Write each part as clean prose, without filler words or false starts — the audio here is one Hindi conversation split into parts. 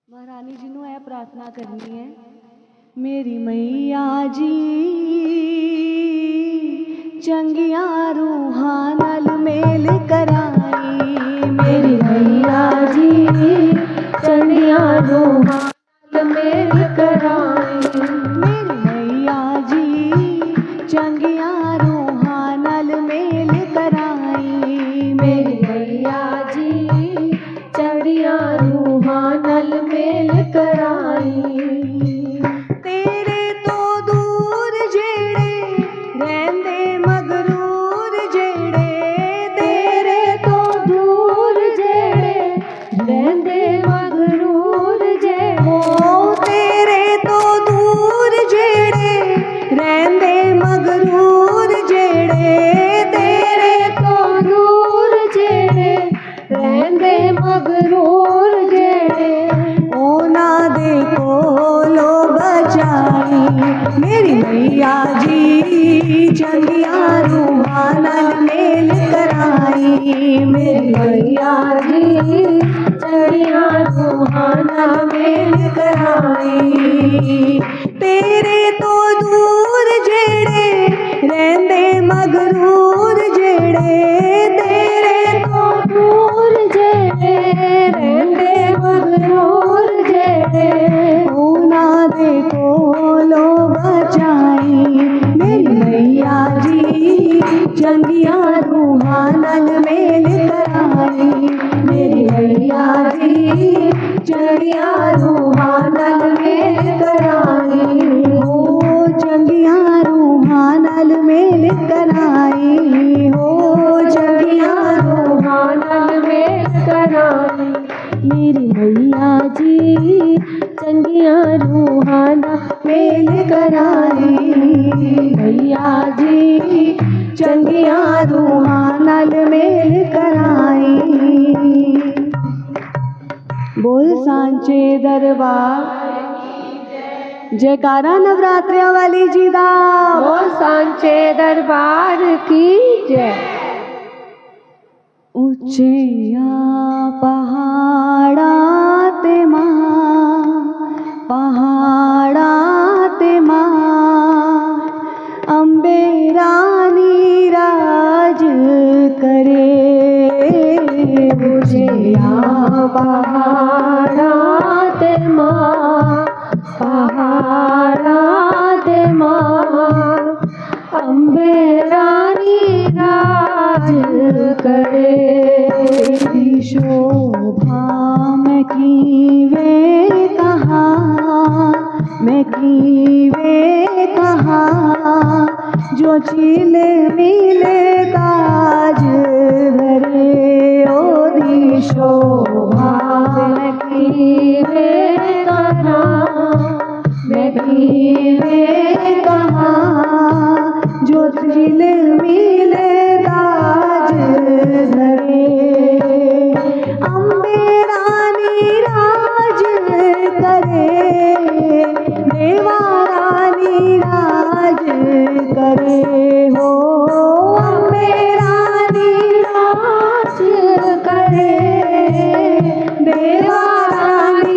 महारानी जी नू यह प्रार्थना करनी है। मेरी मैया जी चंगिया रूहां नाल मेल कराई। मेरी मैया जी चंगिया रूहां नाल मेल कराई। मेरी मैया जी चंगिया रूहां नाल मेल कराई। मेरी मैया जी चंगिया रूहां नाल मेल कराई। तेरे तो दूर जेड़े रहंदे मगरूर जेड़े, तेरे तो दूर जेड़े रहंदे मगरूर जेड़े, तेरे तो दूर जेड़े रहंदे मगरूर जेड़े, तेरे तो दूर जेड़े रहंदे मगरूर जेड़े, ओना दे कोलो बचाई। मेरी मैया जी चंगिया रूहां नाल मेल कराई। मेरी मैया जी चंगिया रूहां नाल मेल कराई। तेरे तो दूर जेड़े रहंदे मगरूर जेड़े, तेरे तो दूर जेड़े रहंदे मगरूर जेड़े, ओना दे कोलो बचाई। मेरी मैया जी चंगिया रूहां नाल मेल कराई। मेरी मैया जी चंगिया रूहां नाल मेल कराई। हो चंगिया रूहां नाल मेल कराई। हो चंगिया रूहां नाल मेल कराई। मेरी मैया जी चंगिया रूहां नाल मेल कराई। मैया जी चंगिया रूहां नाल मेल कराई। बोल सांचे दरबार जयकारा नवरात्रिया वाली जी दा। बोल सांचे दरबार की जय। उच्चिया पहाड़ा ते मां, पहाड़ा ते मां, अम्बे रानी राज करे। उच्चिया पहाड़ा ते मां, पहाड़ा ते मां, अम्बे रानी राज करे। तेरी शोभा मैं कीवे कहा, मैं कीवे कहा, जो चीले मिले ताज धरे। ओदी शोभा मैं कीवे कहा, मैं कीवे कहा, जो चीले मिले ताज धरे। अम्बे रानी राज करे, देवा रानी राज करे। हो अम्बे रानी राज करे, देवा रानी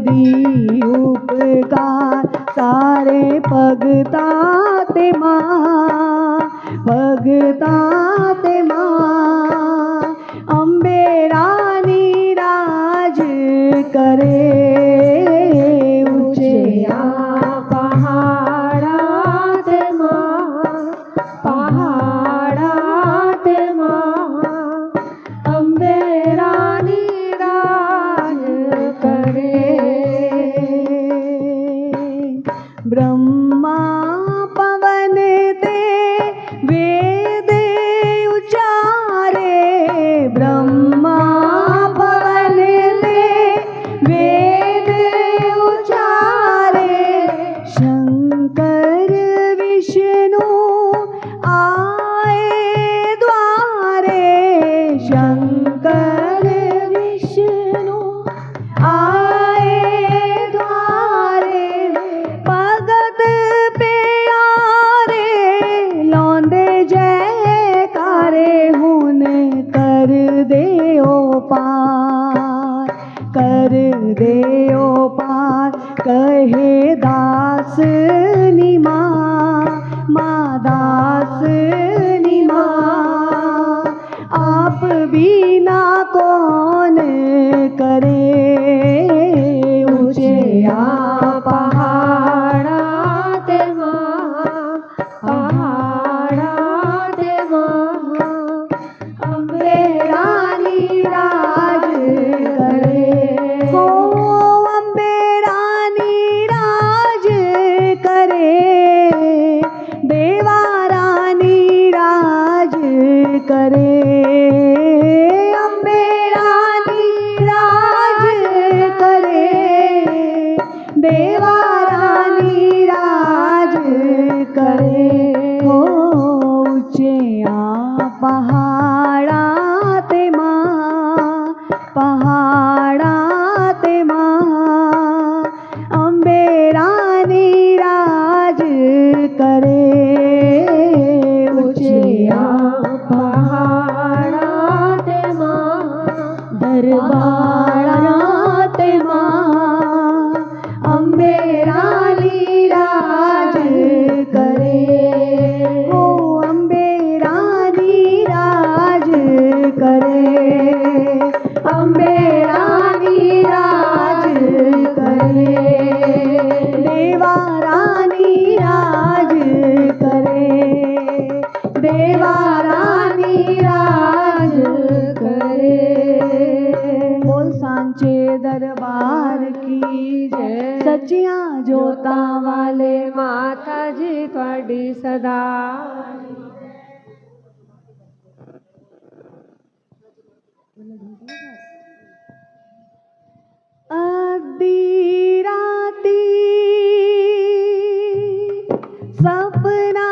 दी उपकार सारे भगता ते मां, भगता ते मां। अम्बे रानी राज करे ऊंचे पहाड़ा ते मां, पहाड़ा ते मां। अम्बे रानी राज करे। ब्रह्मा पवन ते वेद उचारे, ब्रह्मा पवन ते वेद उचारे। शंकर विष्णु आए द्वारे, शंकर विष्णु आए द्वारे। भगत प्यारे लौंदे जयकारे, हुन कर देओ पार, कर देओ पार। कहे दास नी मां, मां दास नी मां। आप बिना कौन करे ऊंचे पहाड़ा ते मां, पहाड़ा ते मां। अम्बे रानी राज करे, हो अम्बे रानी राज करे। देवा रानी राज करे, अम्बे रानी राज करे। देवा रानी राज करे, हो ऊंचे पहाड़ा ते मां, पहाड़ा ते मां। अम्बे रानी राज करे ऊंचे पहाड़ा ते मां, दरबारा ते मां। अम्बे रानी राज करे, हो अम्बे रानी राज करे। अम्बे रानी राज करे, देवा रानी राज करे। देवा रानी राज करे। बोल सांचे दरबार की जय। सच्चियां जोतां वाले माता जी तुहाडी सदा। अद्धी राती सपना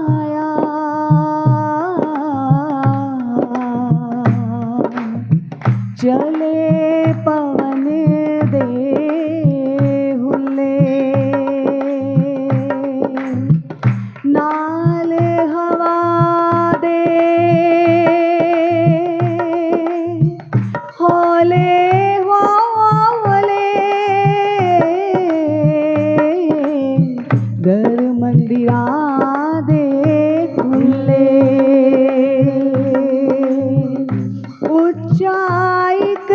आया, चले पवन दे हुले, नाल हवा दे होले होले। घर मंदिरा दे खुले, उच्चाईक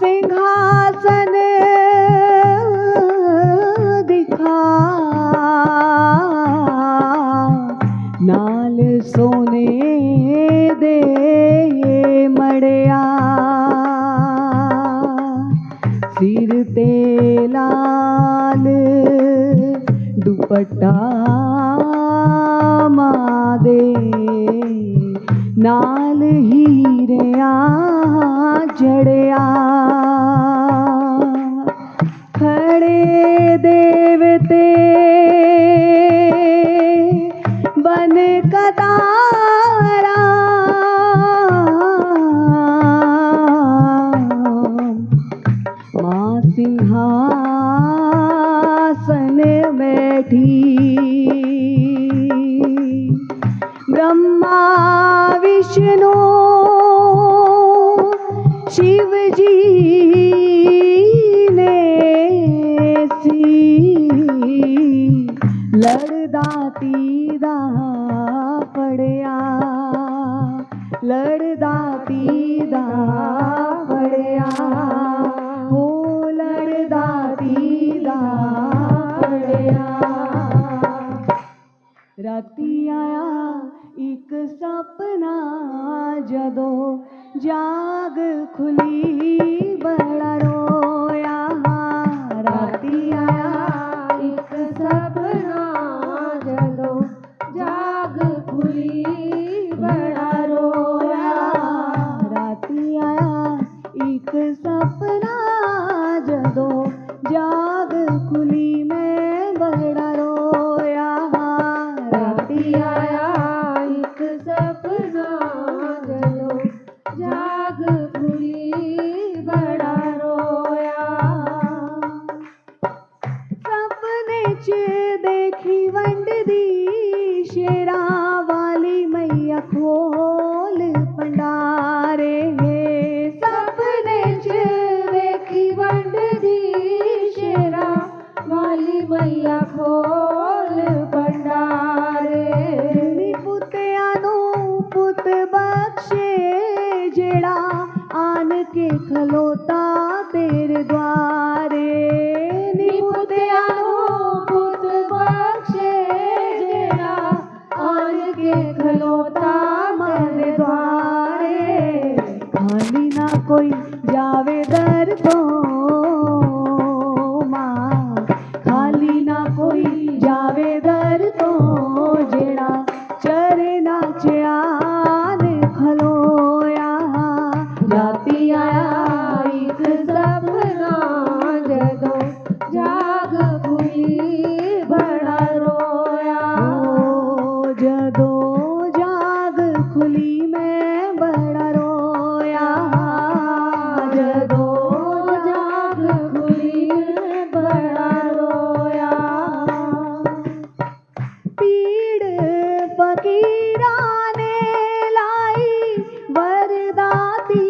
सिंहासन दिखा, नाल सोने दे मड़िया। सिर ते लाल दुपट्टा मां दे, नाल हीरिया जड़िया। खड़े देवते बन कतारा, मां सिंहासन बैठी। ब्रह्मा विष्णु शिव जी ने सी लड़दा तीदा फड़िया, लड़दा तीदा फड़िया, हो लड़दा तीदा फड़िया। राती आया एक सपना जदों जाग खुली बड़ा रोया। राती आया एक सपना जदों जाग खुली बड़ा रोया। राती आया एक सपना जदों जाग खुली मैं बड़ा रोया। राती आया एक सपना जदों जाग खुली बड़ा रोया। सपने च देखी वंडदी शेरा वाली मैया खोल भंडारे। सपने च देखी वंडदी शेरा वाली मैया खोल भंडारे। नी पुत्तियां नूं पुत बख्शे जेड़ा आन के खलोता तेरे द्वारे। नी पुत्तियां नूं पुत बख्शे जेड़ा आन के खलोता मेरे द्वारे। खाली ना कोई जावे दर तो मां, खाली ना कोई जावे दर तो जेड़ा चरे ना च्यान खलोया। राती आया एक सपना जदों जाग खुली बड़ा रोया। ओ जदों जाग खुली मैं बड़ा रोया। जदों जाग खुली बड़ा रोया। पीड़ फकीरा ने लाई वरदाती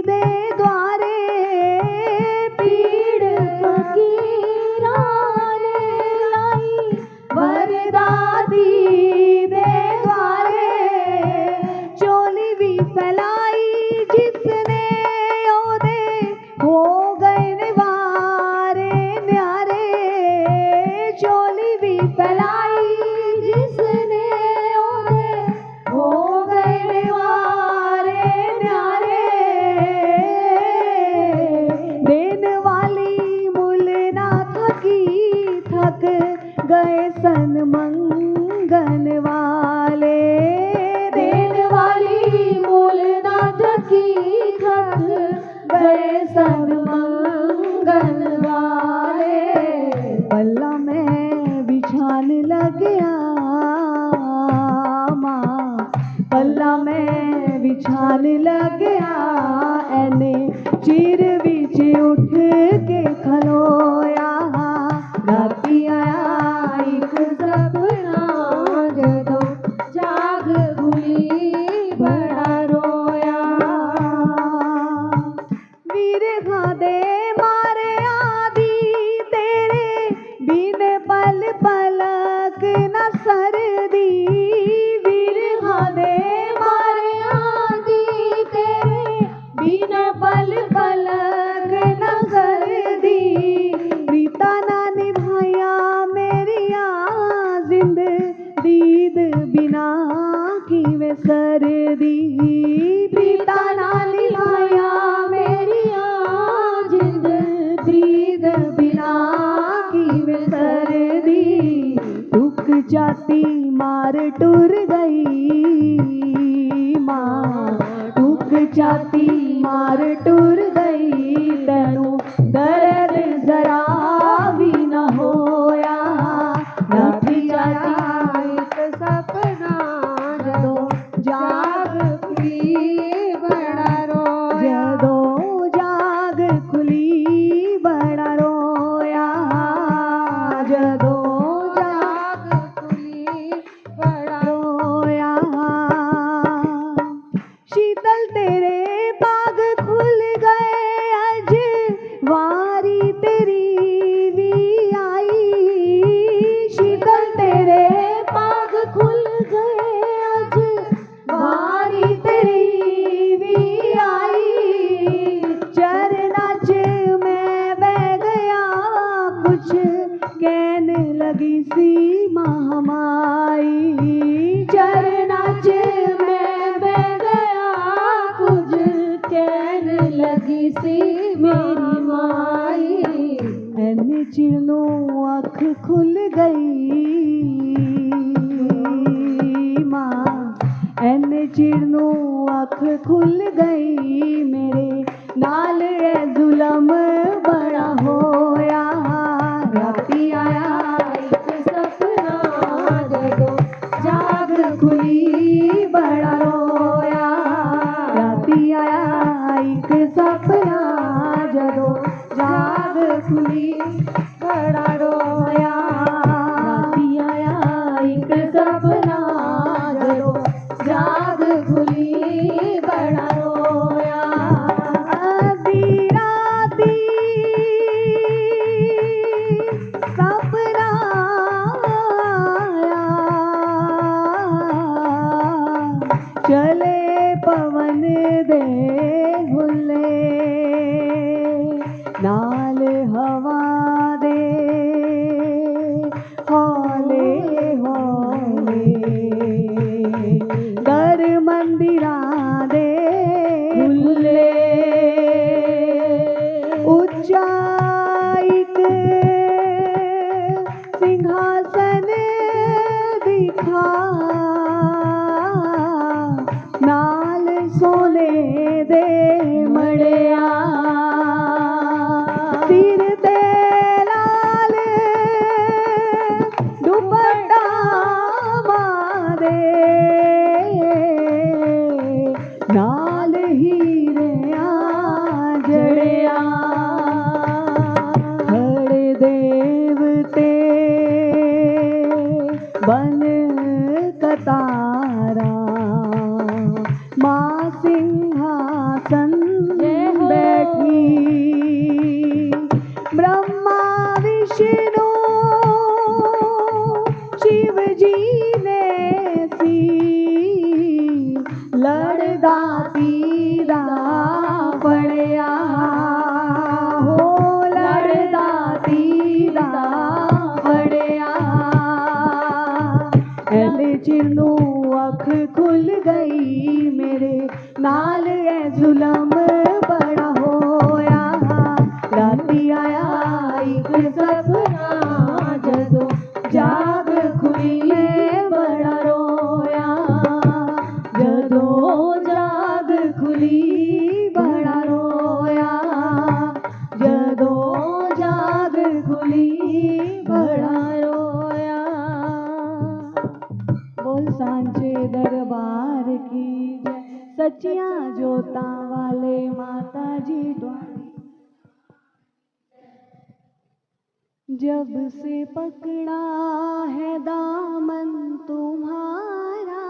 दे द्वारे। पीड़ फकीरा ने लाई वरदाती दे द्वारे। चोली भी फैलाई जिसने ओदे हो गए निवारे न्यारे। चोली भी फैलाई जिसने ओदे हो गए निवारे न्यारे। देन वाली मुल ना थकी थक गए सन मंगन वाले। देन वाली मूल ना थकी थक गए सन मंगन वाले। पल्ला मैं बिछान लग्या मां, पल्ला मैं बिछान लग्या। एने चिर बिच उठ के खलोया। राती आया एक सपना जदों जाग खुली बड़ा रोया। वीर खादे मारे आदि तेरे बिन पल पलक न सरदी। वीर खादे मारे आदि तेरे बिन पल पलक न सरदी। प्रीता ना निभाया मेरिया जिंद दीद बिना किवे सरदी। प्रीता ना निभाया मेरिया जिंद दीद बिना किवे सरदी। टुक जाती मार टुर गई मां, टुक जाती मार टुर गई। तैनू दर्द जरा भी न होया। राती आया एक सपना जदों जाग खुली बड़ा रोया। जदों जाग खुली बड़ा रोया। जदों जाग खुली बड़ा रोया। शीतल तेरे लगी सी मेरी माई। एने चिरनों अख खुल गई माँ, एने चिरनों अख खुल गई मेरे नाल ए जुलम बड़ा होया। राती आया एक सपना जदों जाग खुली बड़ा रोया। राती आया एक सपना जदों जाग खुली बड़ा रोया। राती आया एक सपना जदों जाग खुली बड़ा रोया। आधी राती सपना आया, चले पवन दे हुल्ले नाल हवा दे हौले हौले। दर मंदिरां दे खुले उच्चा इक सिंहासन दिखा, नाल सोने दे मड़िया। सिर ते लाल दुपट्टा मारे, नाल हीरिया जड़िया। खड़े देवते बन कतारा, माँ सिंहासन बैठी। ब्रह्मा विष्णु शिव जी ने सी, लड़दा तीरा पड़िया हो, लड़दा तीरा पड़िया। एने चिरनों अख खुल गई मेरे नाल ए जुलम बड़ा होया। राती आया एक सपना जदों जाग खुली बड़ा रोया। जदों जाग खुली बड़ा रोया, जदों जाग खुली बड़ा रोया। बोल सांचे दरबार की जय, सच्चियां जोतां वाले माता जी द्वारे। जब से पकड़ा है दामन तुम्हारा,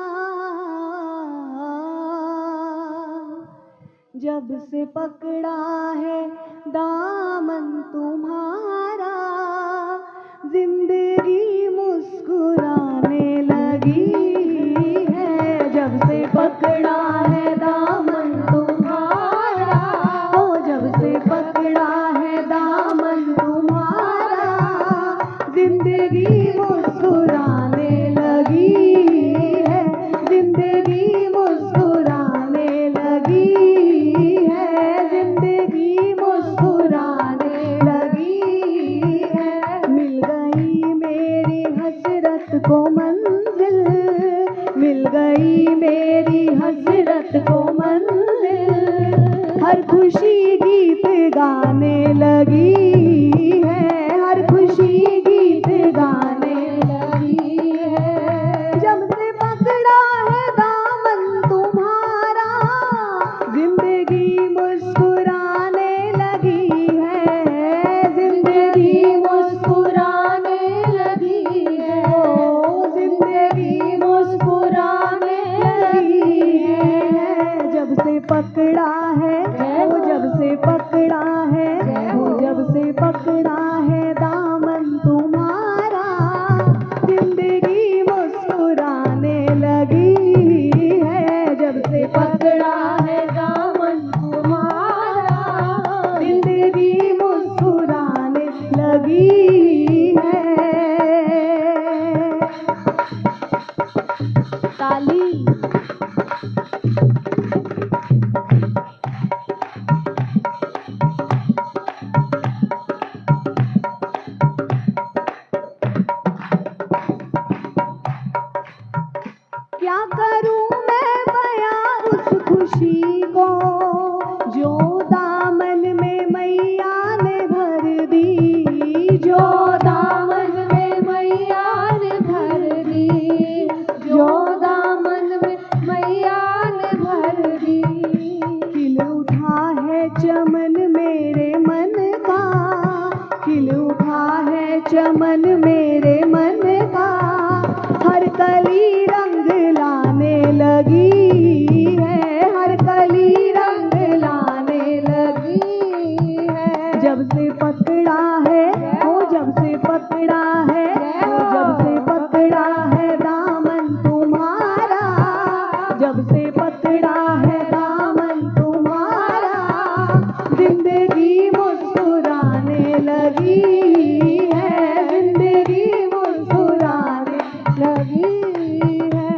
जब से पकड़ा है दामन तुम्हारा, जिंदगी मुस्कुराने लगी है। जब से पकड़ा है दामन तुम्हारा, ओ जब से पकड़ा है दामन तुम्हारा, जिंदगी मुस्कुराने लगी है। जिंदगी मुस्कुराने लगी है, जिंदगी मुस्कुराने लगी है। मिल गई मेरी हसरत को मंजिल, मिल गई मेरी हसरत को मंजिल। हर खुशी गीत गाने लगी है, हर खुशी गीत गाने लगी है। जब से पकड़ा है दामन तुम्हारा, जिंदगी मुस्कुराने लगी है। जिंदगी मुस्कुराने लगी है, ओ जिंदगी मुस्कुराने लगी है। जब से पकड़ा है, ओ जब से पकड़ा है, ओ जब से चमन मेरे मन का, खिल उठा है चमन मेरे मन का, हर कली रंग लाने लगी है, हर कली रंग लाने लगी है। जब से पकड़ा है ओ जब से पकड़ा है, जब से पकड़ा है दामन तुम्हारा, जब से पकड़ा है दामन तुम्हारा, जिंदगी मुस्कुराने लगी है, जिंदगी मुस्कुराने लगी है।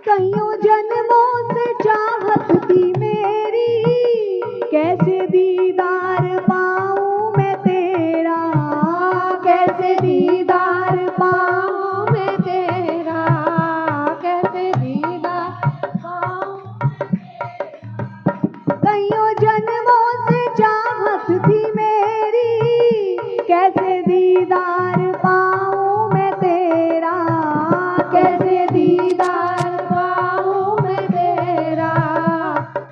कईयों जन्मों से चाहत थी मेरी, कैसे दीदार पाऊं मैं तेरा, कैसे दीदार पाऊं मैं तेरा, कैसे दीदार पाऊं। कईयों जन्मों से चाहत थी मेरी, कैसे दीदार पाऊं मैं तेरा, कैसे दीदार पाऊं मैं तेरा,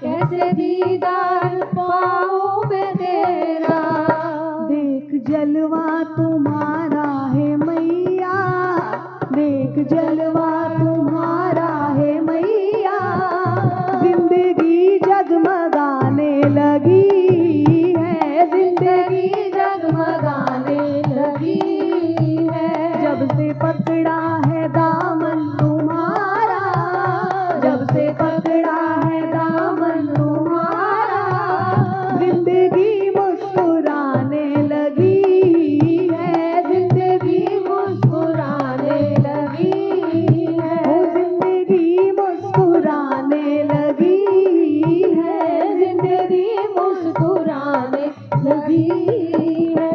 कैसे दीदार पाऊं मैं तेरा। देख जलवा तुम्हारा है मैया, देख जलवा तुम्हारा है मैया, जिंदगी जगमगाने लगी है, जिंदगी जगमगाने लगी है। जब से पकड़ा है दामन तुम्हारा, जब से पकड़ा है दामन तुम्हारा, जिंदगी मुस्कुराने लगी है, जिंदगी मुस्कुराने लगी है, जिंदगी मुस्कुराने लगी है, जिंदगी मुस्कुराने लगी है।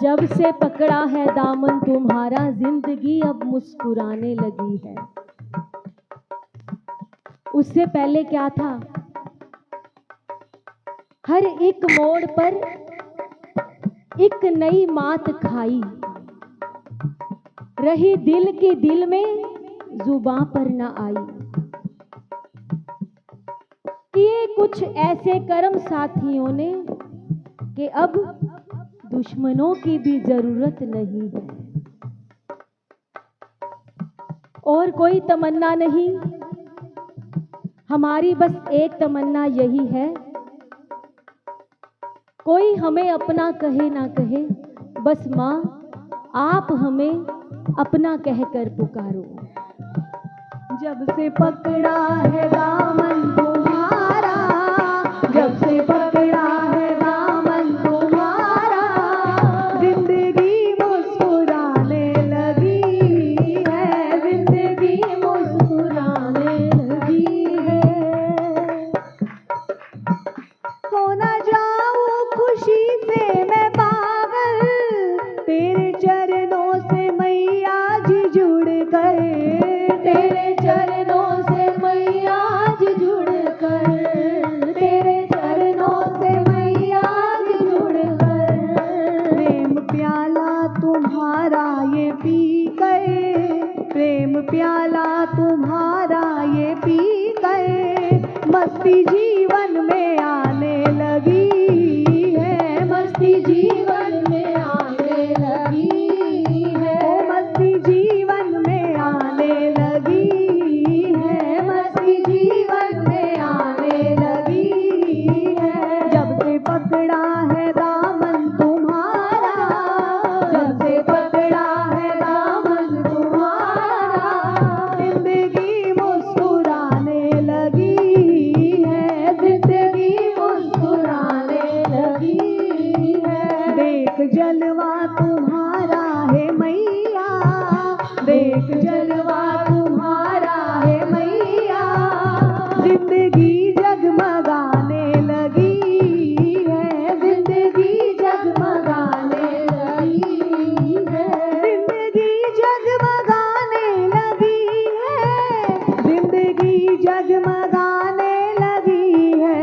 जब से पकड़ा है दामन तुम्हारा, जिंदगी अब मुस्कुराने लगी है। उससे पहले क्या था? हर एक मोड़ पर एक नई मात खाई, रही दिल की दिल में, जुबां पर न आई। किए कुछ ऐसे कर्म साथियों ने कि अब दुश्मनों की भी जरूरत नहीं है। और कोई तमन्ना नहीं, हमारी बस एक तमन्ना यही है, कोई हमें अपना कहे ना कहे, बस माँ आप हमें अपना कहकर पुकारो। जब से पकड़ा है दामन तुम्हारा, जब से पकड़ा है दामन तुम्हारा, जिंदगी मुस्कुराने लगी है, जिंदगी मुस्कुराने लगी है। हो न जाऊं खुशी से मैं पागल, तेरे चरणों से मैया जी जुड़ गए, तेरे चरणों से मैया जी जुड़ कर, तेरे चरणों से मैया जी जुड़ कर। प्रेम प्याला तुम्हारा ये पी गए, प्रेम प्याला तुम्हारा ये पी गए, मस्ती जीवन में आने लगी है, मस्ती जीवन में आने लगी है, मस्ती जीवन में आने लगी है, मस्ती जीवन में आने लगी है। जब से पकड़ा है दामन तुम्हारा, जब से पकड़ा है दामन तुम्हारा, जिंदगी मुस्कुराने लगी है, जिंदगी जगमगाने लगी है,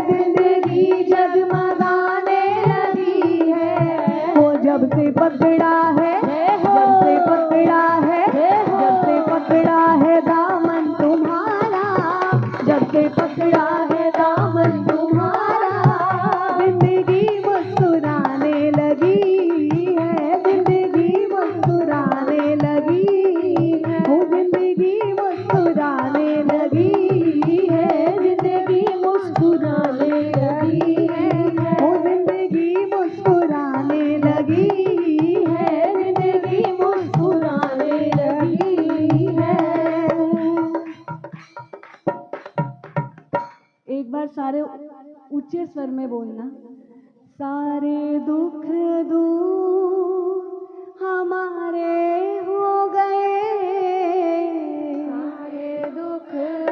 जिंदगी जगमगाने लगी है। वो जब से पकड़ा है, जब से पकड़ा है, जब से पकड़ा है दामन तुम्हारा, जब से पकड़ा है दामन तुम्हारा, जिंदगी मुस्कुराने लगी है, जिंदगी मुस्कुराने लगी है। वो जिंदगी मुस्कुराने लगी है, जिंदगी मुस्कुराने लगी है। वो जिंदगी मुस्कुराने लगी है, जिंदगी मुस्कुराने लगी है। एक बार सारे ऊंचे स्वर में बोलना। सारे दुख दूर हमारे हो गए, सारे दुख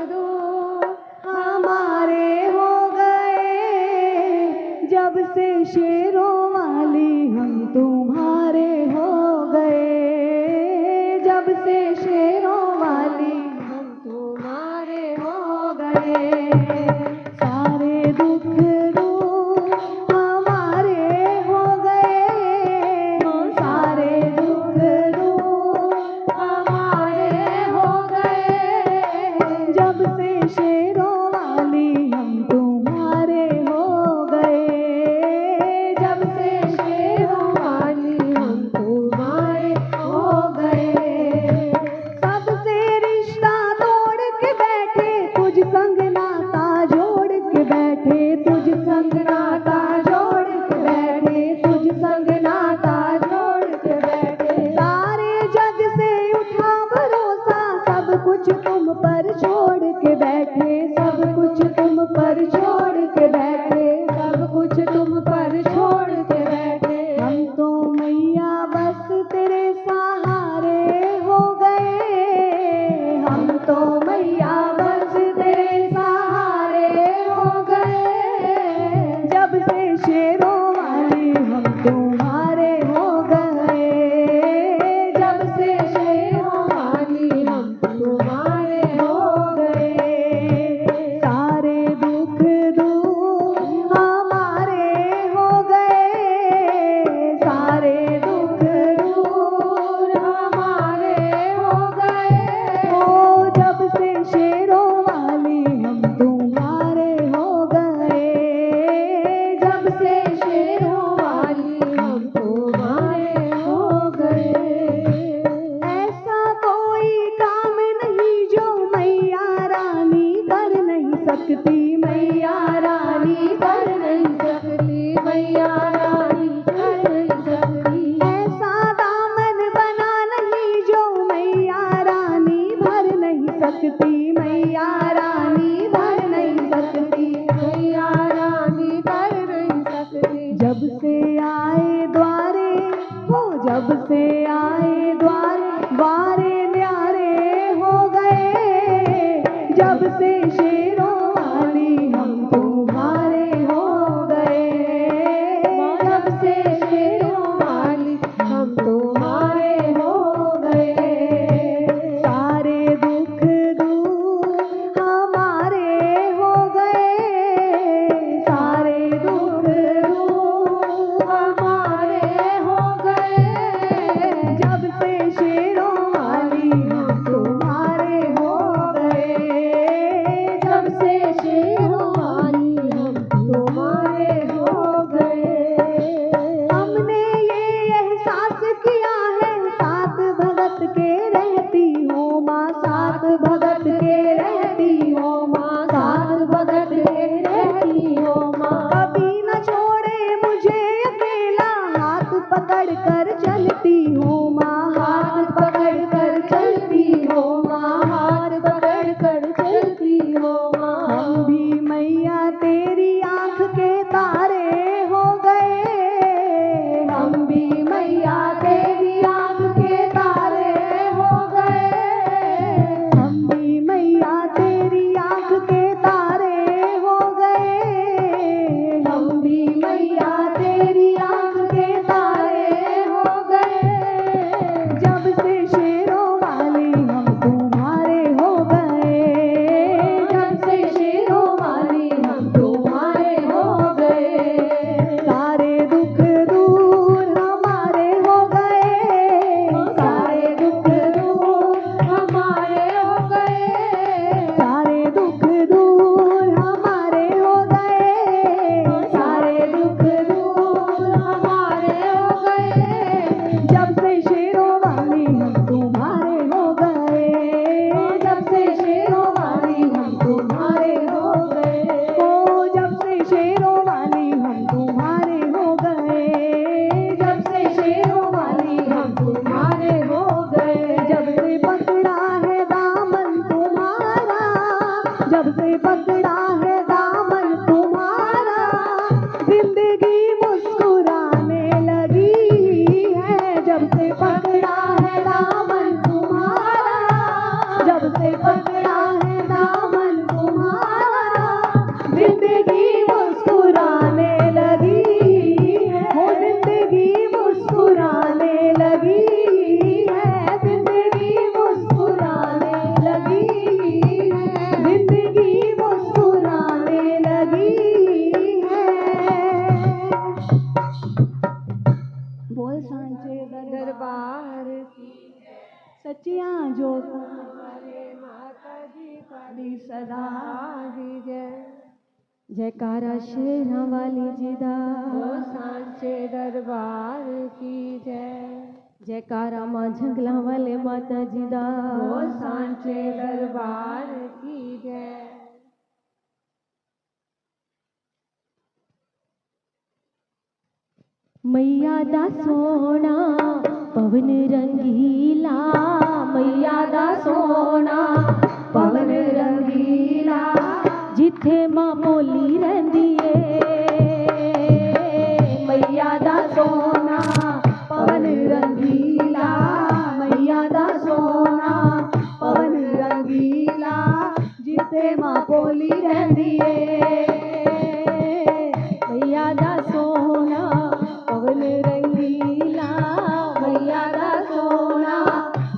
दूर हमारे हो गए, जब से शेरों वाली हम तुम्हारे हो गए, जब से शेरों वाली हम तुम्हारे हो गए। सारे दुख दूर हमारे हो गए, सारे दुख दूर हमारे हो गए, जब से शेरों वाली हम तुम्हारे हो गए, जब से शेरों वाली हम तुम्हारे हो गए। सबसे रिश्ता तोड़ के बैठे, तुझ संग नाता जोड़ के बैठे, तुझ संग नाता जोड़ के बैठे, तुझ संग नाता जोड़ के बैठे। सारे जग से उठा भरोसा, सब कुछ तुम पर छोड़ के बैठे, सब कुछ तुम पर छोड़ के बैठे, सब कुछ तुम पर छोड़ के बैठे। हम तो मैया बस तेरे सहारे हो गए, हम तो मैया बस तेरे सहारे हो गए, जब से शेरों वाली हम तुम्हारे हो गए, जब से शेरों वाली हम तुम्हारे हो गए। सारे दुख दूर हमारे हो गए, सारे दुख दूर हमारे हो गए। ओ जब से शेरों वाली हम तुम्हारे हो गए, जब से शेरों वाली हम तुम्हारे हो गए। ऐसा कोई काम नहीं जो मैया रानी कर नहीं सकती, मैया रानी कर नहीं सकती, मैया रानी कर नहीं सकती। ऐसा दामन बना नहीं जो मैया रानी भर नहीं सकती, मैया रानी भर नहीं सकती, मैया रानी भर नहीं सकती। जब से आए द्वारे हो, जब से आए द्वारे, द्वारे न्यारे हो गए, जब से शेरों वाली हम तुम्हारे हो गए, जब से शेरों वाली हम तुम्हारे हो गए। सारे दुख दूर हमारे हो गए, सारे दुख दूर हमारे हो गए, जब दी सदा ही जय। जयकारा शेरा वाली जी दा, ओ सांचे दरबार की जय। जयकारा मां झंगला वाले माता जी दा, ओ सांचे दरबार की जय। मैया दा सोना पवन रंगीला, मैया दा सोना पवन रंगीला, जिथे मां भोली रहिंदी ए। मैया दा सोना पवन रंगीला, मैया दा सोना पवन रंगीला, जिथे मां भोली रहिंदी ए। मैया दा सोना पवन रंगीला, मैया दा सोना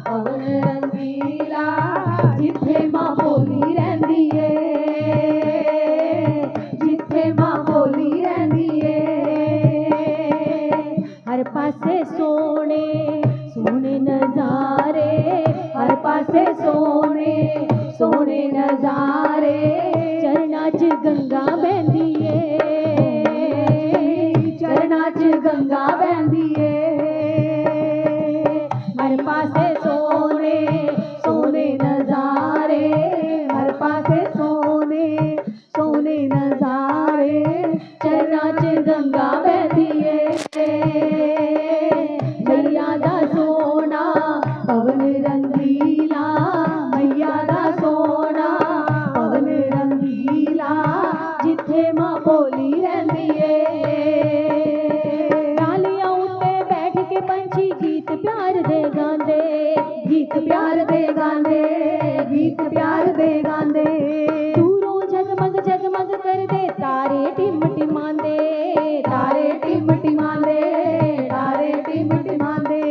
पवन रंगीला, जिथे मां भोली रहिंदी ए। जिथे मां भोली रहिंदी ए। हर पासे सोने सोने नजारे, हर पासे सोने सोने नजारे, चरना च गंगा बहंदी ए। चरना च गंगा बहंदी ए। हर पासे सोने सोने नजारे, हर पासे सोने सोने नजारे, चरना च गंगा बहंदी ए। मैया दा सोना पवन रंगीला, मैया दा सोना पवन रंगीला, जिथे मां भोली रहिंदी ए। डालियां उत्ते बैठ के पंछी गीत प्यार दे गांदे, गीत प्यार दे गांदे, गीत प्यार दे गांदे। दूरों जगमग जगमग कर दे तारे टिम टिमांदे, तारे टिम टिमांदे, तारे टिम टिमांदे।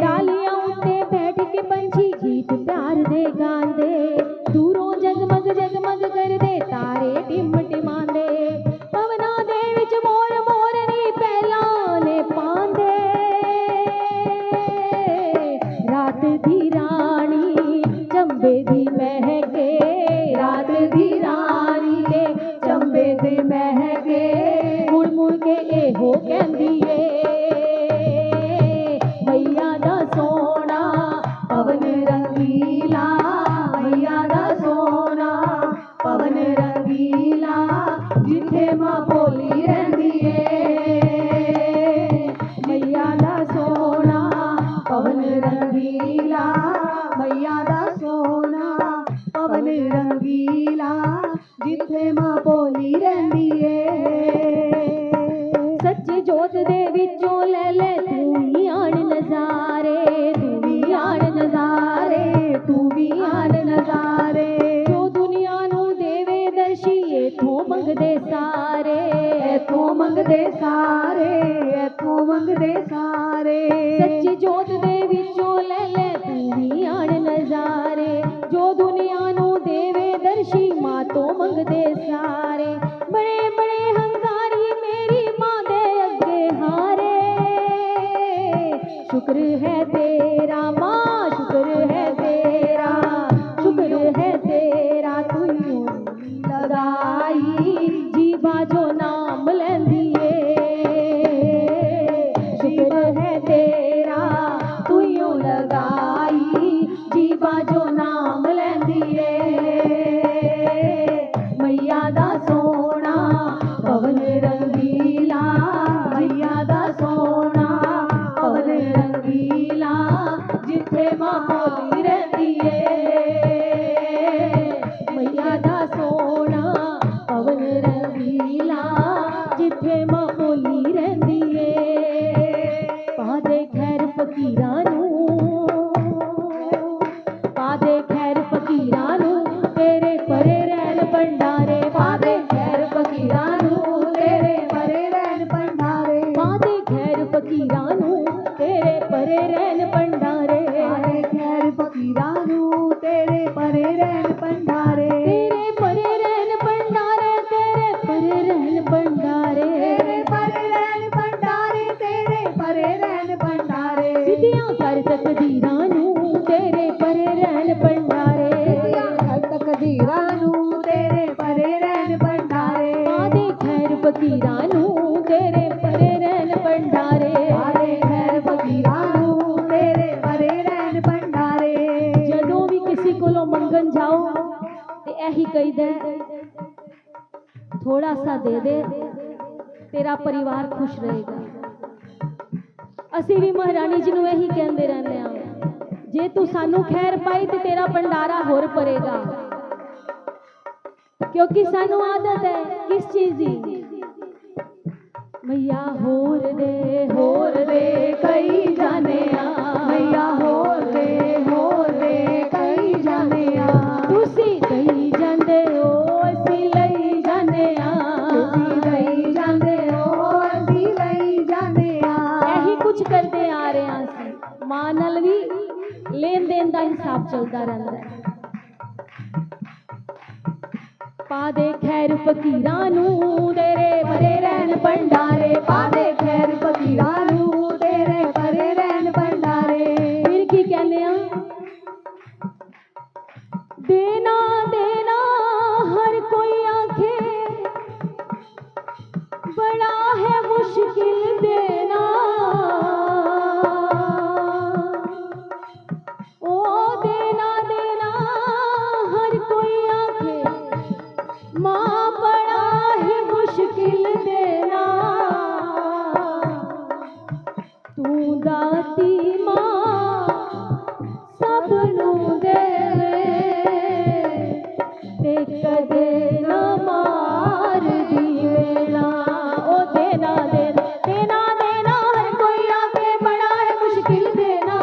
डालियां उत्ते बैठ के पंछी गीत प्यार दे गांदे, दूरों जगमग जगमग कर दे तारे टिम टिमांदे। पवना दे विच मोर मोरनी पहला ने पांदे, रात दी रानी चंबे दी महके, रात दी रानी दे चंबे दे महके, मुड़ मुड़ के एहो कहंदी ए। मैया दा सोना पवन रंगीला, मैया दा सोना पवन रंगीला, जिथे मां भोली रहिंदी ए। मैया दा सोना पवन रंगीला, मैया दा सोना पवन रंगीला, जिथे मां भोली रहिंदी ए। सच्ची जोत दे विचों ले ले तू ही आन नजारे, तू भी आन नजारे, तू भी आन नजारे। जो दुनिया नू देवे दर्शी इथों मंगदे सारे, इथों मंगदे सारे, इथों मंगदे सारे। सच्ची जोत दे विचों ले ले तू भी आन नजारे, जो दुनिया नू देवे दर्शी मां तो मंगदे सारे। बड़े बड़े हंगारी मेरी मां दे अगे हारे, शुक्र है तेरा मां, शुक्र है तेरा, शुक्र है तेरा तू यूं लगाई जीवा जो नाम लैंदी ए। शुक्र है तेरा फकीरां नूं तेरे भरे रहन भंडारे पादे खैर फकीरां नूं तेरे भरे रहन भंडारे पादे खैर फकीरां नूं तेरे भरे रहन भंडारे जदों भी किसी कोलों मंगन जाओ ते यही कहीदा थोड़ा सा दे दे तेरा परिवार खुश रहेगा। ਅਸੀਂ ਵੀ ਮਹਾਰਾਣੀ ਜੀ ਨੂੰ ਇਹੀ ਕਹਿੰਦੇ ਰਹਿੰਦੇ ਆ ਜੇ ਤੂੰ ਸਾਨੂੰ ਖੈਰ ਪਾਈ ਤੇ ਤੇਰਾ ਭੰਡਾਰਾ ਹੋਰ ਭਰੇਗਾ ਕਿਉਂਕਿ ਸਾਨੂੰ ਆਦਤ ਹੈ ਕਿਸ ਚੀਜ਼ ਦੀ मैया होर दे कई जाने मैया होर दे कई जाने तुसी दई जांदे हो असी लई जाने तुसी लई जांदे हो असी लई जाने यही कुछ करते आ रहे हैं ਅਸੀਂ मां नाल भी लेन देन का हिसाब चलता रहता है। पा दे खैर फकीरां नूं तेरे भरे रहन भंडारे पा दे खैर फकीरां नूं तेरे भरे रहन भंडारे फिर की कहने देना देना हर कोई आखे बड़ा है मुश्किल देना ओ देना देना हर कोई आखे मां बड़ा ही मुश्किल देना तू दाती मां सबनू देवे ते कदे न मार दीवेला ओ देना देना देना देना हर कोई आके बड़ा है मुश्किल देना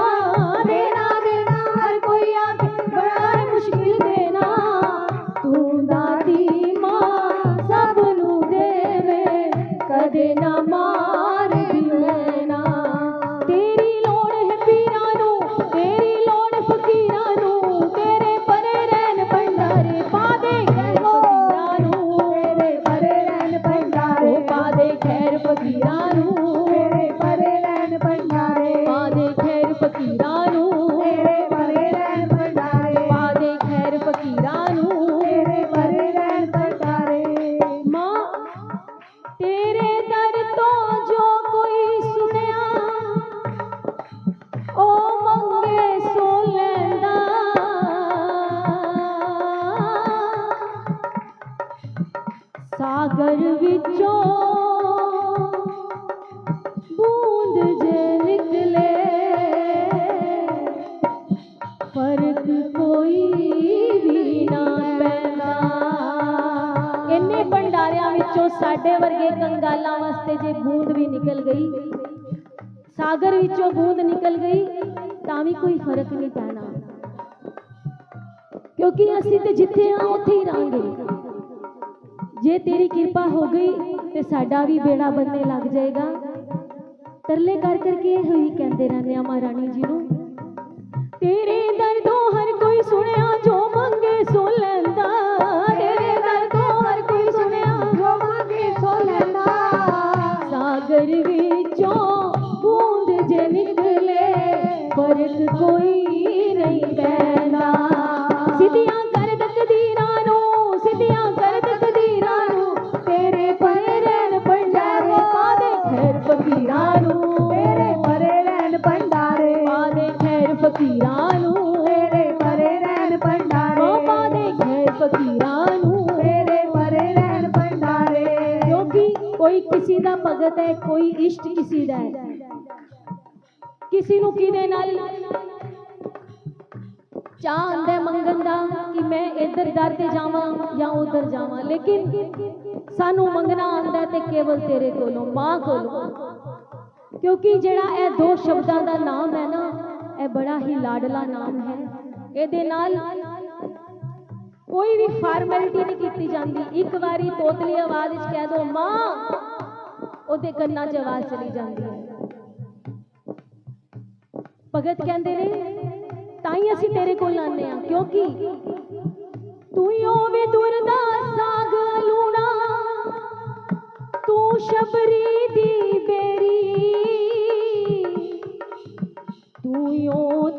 देना देना हर कोई आके बड़ा है मुश्किल देना तू दाती सबनू देवे कदे ना मार दीवेना तेरी लोड़ है पीरां नूं तेरी लोड़ फकीरां नूं तेरे भरे रहन भंडारे पा दे खैर फकीरां नूं तेरे भरे रहन भंडारे पा दे खैर फकीरां नूं तेरे भरे रहन भंडारे पा दे खैर फकीरां नूं तेरे भरे रहन भंडारे पा दे खैर फकीरां नूं तेरे भरे रहन भंडारे मां तेरे दर तो जो कोई सुनिया ओ मंगे सो लैंदा सागर विचों बूंद जे निकले फर्क कोई भी ना पैंदा इन्ने भंडारियां विचों साडे वर्गे कंगालां वास्ते जे बूंद भी निकल गई सागर विचों बूंद निकल गई तां भी कोई फर्क नहीं पैना क्योंकि असीं ते जिथे हां उत्थे ही रहांगे जे तेरी कृपा हो गई ते साडा भी बेड़ा बनने लग जाएगा तरले कर करके ही कहते रहने महारानी जी नूं तेरे दर तो हर कोई सुनिया जो मंगे सो लैंदा तेरे दर तो हर कोई सुनिया जो मांगे सो लैंदा सागर विचों बूंद जे निकले फर्क कोई नहीं पैंदा सिद्धियां कर तकदीरां नूं सिद्धियां कर तकदीरां नूं तेरे भरे रहन भंडारे पा दे खैर फकीरां नूं तेरे भरे रहन भंडारे पा दे खैर फकीरां नूं तेरे भरे रहन भंडारे पा दे खैर फकीरां नूं तेरे भरे रहन भंडारे क्योंकि कोई किसी दा भगत है कोई इष्ट किसी दा है किसी नूं किदे नाल चाह आंदा मंगन दा कि मैं इधर दर ते जावां या उधर जावां लेकिन सानू मंगना आंदा ते केवल तेरे कोलों मां कोलों क्योंकि जेड़ा ए दो शब्दां दा नाम है ना ए बड़ा ही लाडला नाम है ਇਹਦੇ ਨਾਲ कोई भी फॉर्मेलिटी नहीं की जाती एक बारी तोतली आवाज कह दो मां ਉਹਦੇ ਕੰਨਾਂ 'ਚ आवाज चली जाती है भगत कहते ने ताई असी तेरे को आने आ क्योंकि तू वे दुरदा साग लूना तू शबरी दी बेरी तू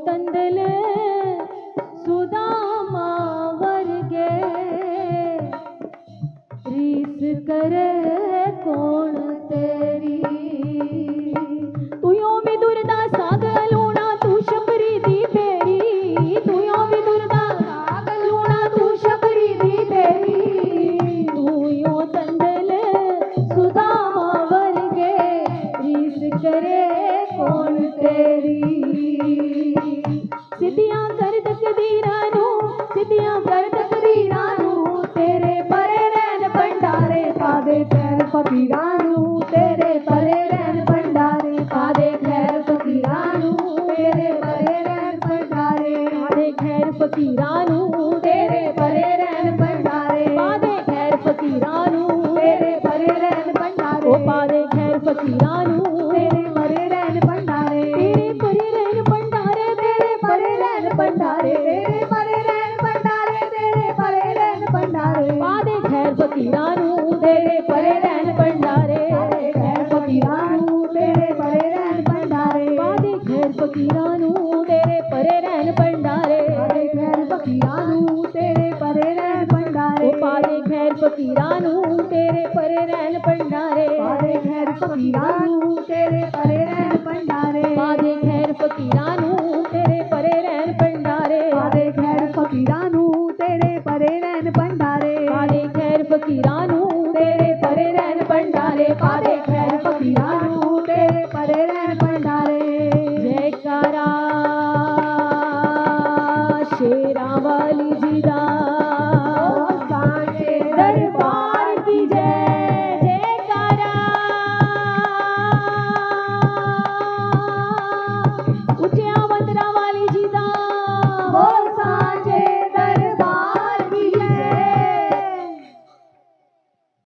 तंदल सुदामा वर्गे ਫਕੀਰਾਂ ਨੂੰ ਤੇਰੇ ਪਰੇ ਰਹਿਣ ਭੰਡਾਰੇ ਖੈਰ ਫਕੀਰਾਂ ਨੂੰ ਤੇਰੇ ਪਰੇ ਰਹਿਣ ਭੰਡਾਰੇ ਪਾਦੇ ਖੈਰ ਫਕੀਰਾਂ ਨੂੰ ਤੇਰੇ ਪਰੇ ਰਹਿਣ ਭੰਡਾਰੇ ਖੈਰ ਫਕੀਰਾਂ ਨੂੰ ਤੇਰੇ ਪਰੇ ਰਹਿਣ ਭੰਡਾਰੇ ਉਹ ਪਾਦੇ ਖੈਰ ਫਕੀਰਾਂ ਨੂੰ ਤੇਰੇ ਪਰੇ ਰਹਿਣ ਭੰਡਾਰੇ ਪਾਦੇ ਖੈਰ ਫਕੀਰਾਂ ਨੂੰ ਤੇਰੇ ਪਰੇ ਰਹਿਣ ਭੰਡਾਰੇ ਪਾਦੇ ਖੈਰ ਫਕੀਰਾਂ ਨੂੰ ਤੇਰੇ ਪਰੇ ਰਹਿਣ ਭੰਡਾਰੇ ਪਾਦੇ ਖੈਰ ਫਕੀਰਾਂ ਨੂੰ ਤੇਰੇ ਪਰੇ ਰਹਿਣ ਭੰਡਾਰੇ